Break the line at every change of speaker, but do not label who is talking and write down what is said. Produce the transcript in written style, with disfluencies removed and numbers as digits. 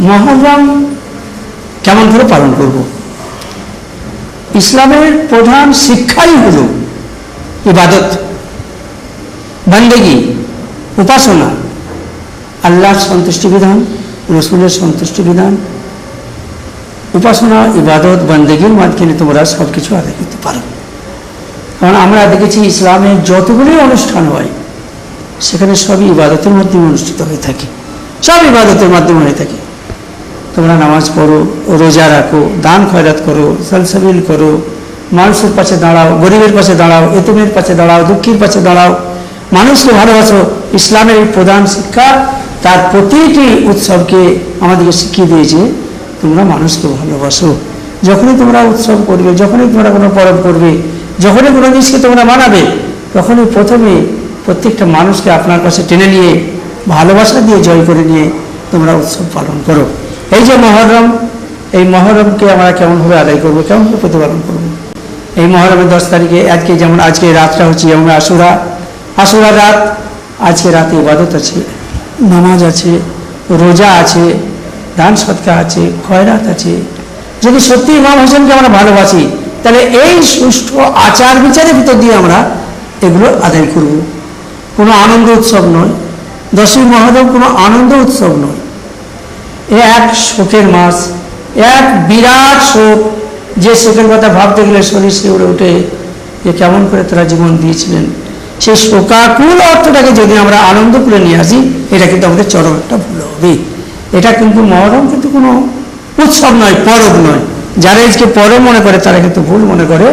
মহরম কেমন করে পালন করব? ইসলামের প্রধান শিক্ষাই হল ইবাদত, বান্দেগি, উপাসনা, আল্লাহর সন্তুষ্টি বিধান, রসুলের সন্তুষ্টি বিধান, উপাসনা, ইবাদত, বান্দেগির মাধ্যমে তোমরা সব কিছু আদায় করতে পারো। কারণ আমরা দেখেছি ইসলামের যতগুলি অনুষ্ঠান হয় সেখানে সবই ইবাদতের মাধ্যমে অনুষ্ঠিত হয়ে থাকে, সব ইবাদতের মাধ্যমে হয়ে থাকে। তোমরা নামাজ পড়ো, রোজা রাখো, দান খয়রাত করো, সালসাবিল করো, মানুষের পাশে দাঁড়াও, গরিবের পাশে দাঁড়াও, এতিমের পাশে দাঁড়াও, দুঃখীর পাশে দাঁড়াও, মানুষকে ভালোবাসো। ইসলামের এই প্রধান শিক্ষা তার প্রতিটি উৎসবকে আমাদেরকে শিখিয়ে দিয়েছে তোমরা মানুষকে ভালোবাসো। যখনই তোমরা উৎসব করবে, যখনই তোমরা কোনো পরব করবে, যখনই কোনো জিনিসকে তোমরা মানাবে, তখনই প্রথমে প্রত্যেকটা মানুষকে আপনার কাছে টেনে নিয়ে ভালোবাসা দিয়ে জয় করে নিয়ে তোমরা উৎসব পালন করো। এই যে মহরম, এই মহরমকে আমরা কেমনভাবে আদায় করবো, কেমনভাবে প্রতিপালন করবো? এই মহরমের 10 তারিখে যেমন আজকে রাতটা হচ্ছে যেমন আশুরা রাত, আজকে রাতে ইবাদত আছে, নামাজ আছে, রোজা আছে, দান সৎকা আছে, খয়রাত আছে। যদি সত্যি ইমাম হোসেনকে আমরা ভালোবাসি তাহলে এই সুষ্ঠু আচার বিচারের ভিতর দিয়ে আমরা এগুলো আদায় করব। কোনো আনন্দ উৎসব নয়, 10ই মহরম কোনো আনন্দ উৎসব নয়, এ এক শোকের মাস, এক বিরাট শোক, যে শোকের কথা ভাবতে গেলে শরীর শিউরে ওঠে যে কেমন করে তারা জীবন দিয়েছিলেন। সেই শোকাকুল অর্থটাকে যদি আমরা আনন্দ করে নিয়ে আসি, এটা কিন্তু আমাদের চরম একটা ভুল হবে। এটা কিন্তু মহরম কিন্তু কোনো উৎসব নয়, পরব নয়। যারা আজকে পরব মনে করে তারা কিন্তু ভুল মনে করে।